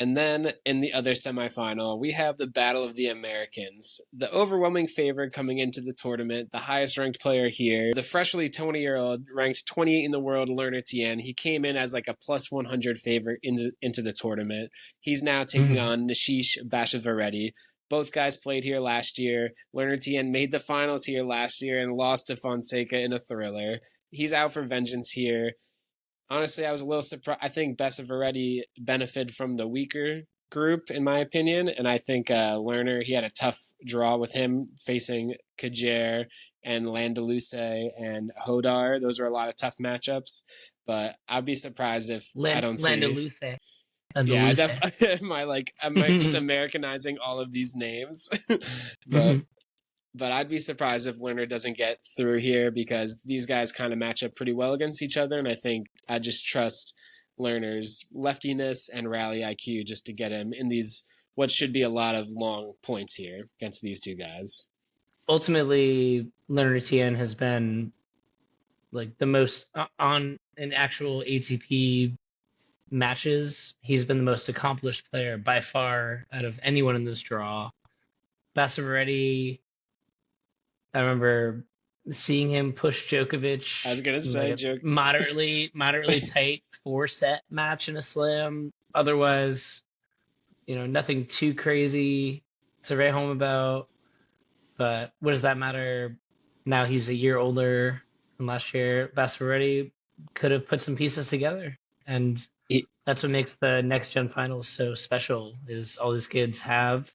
And then in the other semifinal, we have the Battle of the Americans. The overwhelming favorite coming into the tournament, the highest ranked player here, the freshly 20-year-old, ranked 28 in the world, Lerner Tien. He came in as like a plus 100 favorite into the tournament. He's now taking on Nishish Basavareddy. Both guys played here last year. Lerner Tien made the finals here last year and lost to Fonseca in a thriller. He's out for vengeance here. Honestly, I was a little surprised. I think Basavareddy benefited from the weaker group, in my opinion. And I think Lerner, he had a tough draw with him facing Kajer and Landaluce and Hodar. Those were a lot of tough matchups. But I'd be surprised if I don't see... Landaluce. Yeah, I'm just Americanizing all of these names. But I'd be surprised if Lerner doesn't get through here because these guys kind of match up pretty well against each other. And I think I just trust Lerner's leftiness and rally IQ just to get him in these, what should be a lot of long points here against these two guys. Ultimately, Lerner Tien has been like the most on an actual ATP matches. He's been the most accomplished player by far out of anyone in this draw. Basavareddy, I remember seeing him push Djokovic. I was gonna say, like moderately tight 4-set match in a slam. Otherwise, nothing too crazy to write home about. But what does that matter? Now he's a year older than last year. Basavareddy could have put some pieces together, and that's what makes the next gen finals so special. Is all these kids have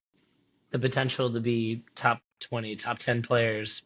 the potential to be top 20, top 10 players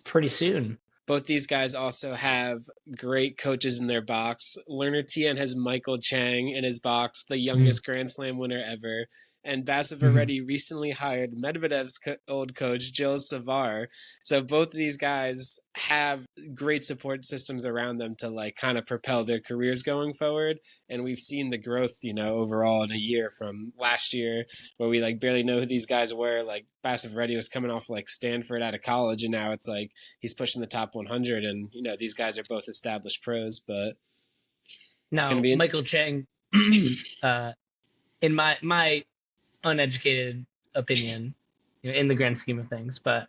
pretty soon. Both these guys also have great coaches in their box. Lerner Tien has Michael Chang in his box, the youngest Grand Slam winner ever. And Basavareddy recently hired Medvedev's old coach, Jill Savar. So both of these guys have great support systems around them to like kind of propel their careers going forward. And we've seen the growth, overall in a year from last year where we like barely know who these guys were. Like Basavareddy was coming off like Stanford out of college, and now it's like he's pushing the top 100. And, these guys are both established pros, but now Michael Chang, in my uneducated opinion, in the grand scheme of things, but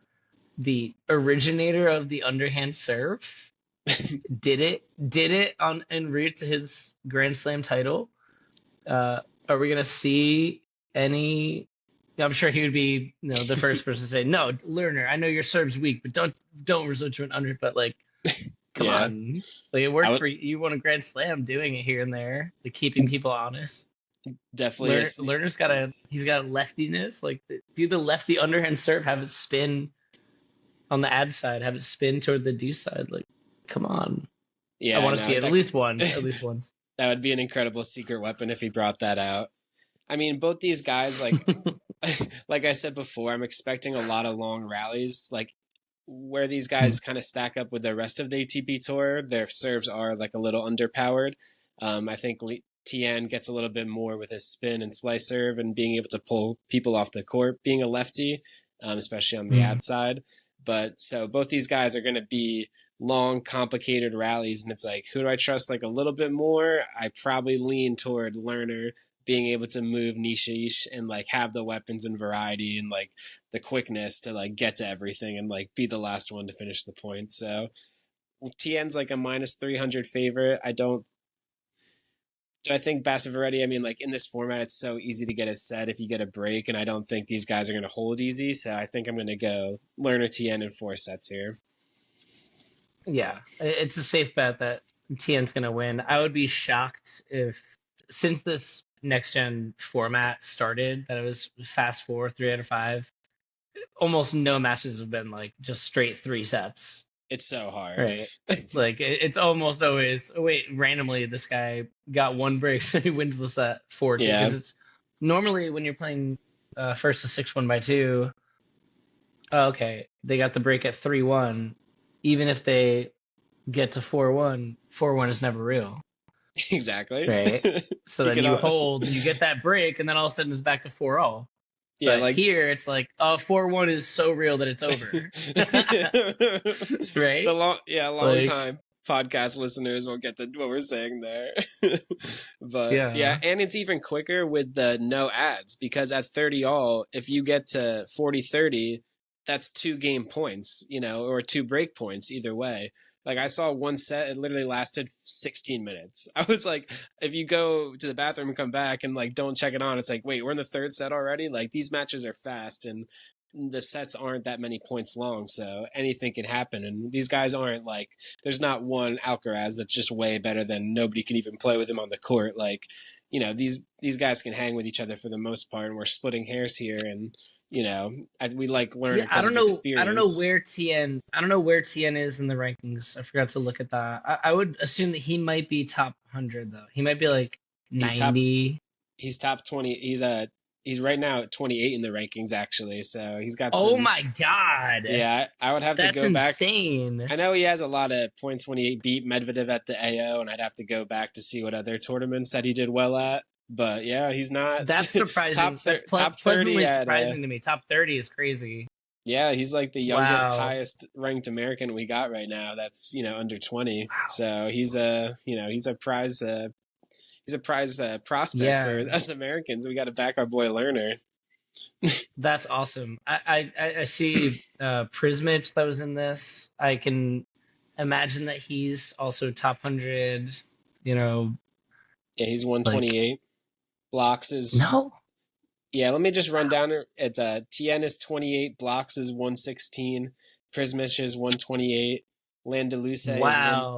the originator of the underhand serve did it on en route to his Grand Slam title. Are we gonna see any? I'm sure he would be the first person to say, no, Lerner, I know your serve's weak, but don't resort to an under. But like, come on, like it worked for you. You won a Grand Slam doing it here and there, like keeping people honest. Definitely. Lerner's got a leftiness. Like, do the lefty underhand serve, have it spin on the ad side, have it spin toward the deuce side. Like, come on. Yeah, I want to see it at least once. That would be an incredible secret weapon if he brought that out. I mean, both these guys, like, like I said before, I'm expecting a lot of long rallies. Like, where these guys kind of stack up with the rest of the ATP Tour, their serves are like a little underpowered. I think Tien gets a little bit more with his spin and slice serve and being able to pull people off the court, being a lefty, especially on the ad side. But so both these guys are going to be long, complicated rallies. And it's like, who do I trust like a little bit more? I probably lean toward Lerner being able to move Nishish and like have the weapons and variety and like the quickness to like get to everything and like be the last one to finish the point. So Tien's like a minus 300 favorite. I think Basavareddy, I mean, like in this format, it's so easy to get a set if you get a break, and I don't think these guys are going to hold easy. So I think I'm going to go Lerner Tien in 4 sets here. Yeah, it's a safe bet that Tien's going to win. I would be shocked if, since this next gen format started, that it was fast 4, 3 out of 5. Almost no matches have been like just straight 3 sets. It's so hard. Right. Like it's almost always, randomly this guy got 1 break, so he wins the set 4-2. Yeah. Because it's normally when you're playing first to 6-1 by 2, okay, they got the break at 3-1. Even if they get to 4-1, 4-1 is never real. Exactly. Right. So then you hold, you get that break, and then all of a sudden it's back to 4-0. Yeah, but like here it's like 4-1 is so real that it's over. Right? Long time. podcast listeners will get what we're saying there. But Yeah. and it's even quicker with the no ads, because at 30 all, if you get to 40-30, that's 2 game points, or 2 break points either way. Like, I saw one set, it literally lasted 16 minutes. I was like, if you go to the bathroom and come back and like don't check it on, it's like, wait, we're in the 3rd set already? Like, these matches are fast, and the sets aren't that many points long, so anything can happen. And these guys aren't like, there's not one Alcaraz that's just way better than nobody can even play with him on the court. Like, these guys can hang with each other for the most part, and we're splitting hairs here. And we like learn because of experience. I don't know where Tien is in the rankings. I forgot to look at that. I would assume that he might be top 100 though. He might be like 90. He's top 20. He's right now at 28 in the rankings, actually. So he's got Oh my God. Yeah, I would have to go back. That's insane. I know he has a lot of points when he beat Medvedev at the AO, and I'd have to go back to see what other tournaments that he did well at. But yeah, he's not. That's surprising. Top 30 pleasantly surprising to me. Top 30 is crazy. Yeah, he's like the youngest, highest ranked American we got right now. That's under 20. Wow. So he's a prize. He's a prize prospect for us Americans. We got to back our boy Lerner. That's awesome. I see Prismich that was in this. I can imagine that he's also top 100. Yeah, he's 128. Blocks is no. Yeah, let me just run down it. Tien is 28. Blocks is 116. Prismich is 128. Landaluce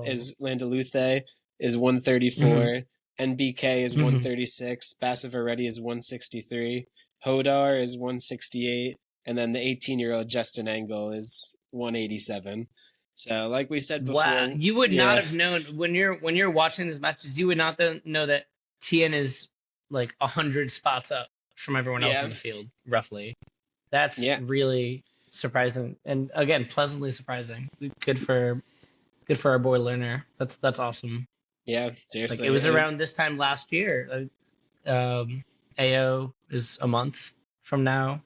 is 134. Mm-hmm. NBK is 136. Basavareddy is 163. Hodar is 168. And then the 18-year-old Justin Engel is 187. So, like we said before, wow, you would not have known when you're watching these matches. You would not know that Tien is like 100 spots up from everyone else in the field, roughly. That's really surprising, and again, pleasantly surprising. Good for our boy Lerner. That's awesome. Yeah, seriously. Like, it was around this time last year. AO is a month from now.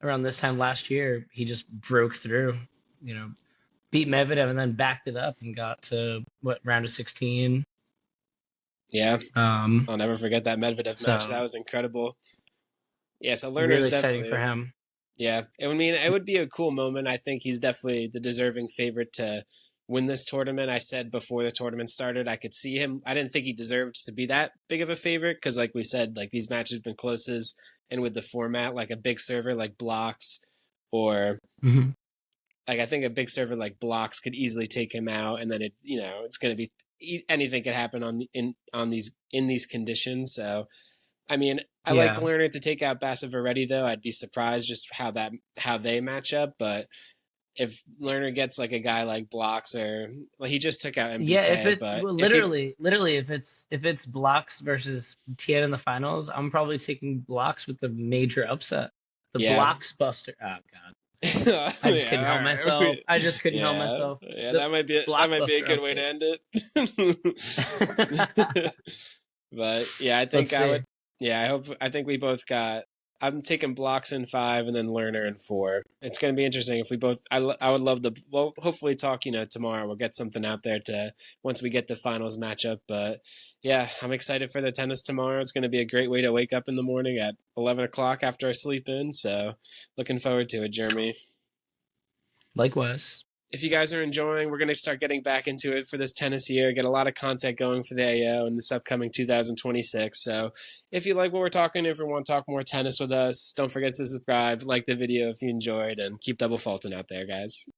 Around this time last year, he just broke through. Beat Medvedev and then backed it up and got to round of 16. Yeah, I'll never forget that Medvedev match. That was incredible. Yeah, so Lerner's really definitely exciting for him. Yeah, it would be a cool moment. I think he's definitely the deserving favorite to win this tournament. I said before the tournament started, I could see him. I didn't think he deserved to be that big of a favorite because, like we said, like these matches have been closes, and with the format, like a big server like Blocks or. Like, I think a big server like Blocks could easily take him out, and then it's going to be anything could happen in these conditions. So, I mean, I like Lerner to take out Basavareddy though. I'd be surprised just how they match up. But if Lerner gets like a guy like Blocks he just took out MBK. Literally, if it's Blocks versus Tien in the finals, I'm probably taking Blocks with the major upset. The Blocks buster. Oh God. I just couldn't help myself. I just couldn't help myself. Yeah, that might be a good way to end it. But yeah, I think I would. Yeah, I think we both got. I'm taking Blocks in 5 and then Lerner in 4. It's going to be interesting if we both. I would love we'll hopefully talk. Tomorrow we'll get something out there once we get the finals matchup. But yeah, I'm excited for the tennis tomorrow. It's going to be a great way to wake up in the morning at 11 o'clock after I sleep in. So looking forward to it, Jeremy. Likewise. If you guys are enjoying, we're going to start getting back into it for this tennis year, get a lot of content going for the AO in this upcoming 2026. So if you like what we're talking, if you want to talk more tennis with us, don't forget to subscribe, like the video if you enjoyed, and keep double faulting out there, guys.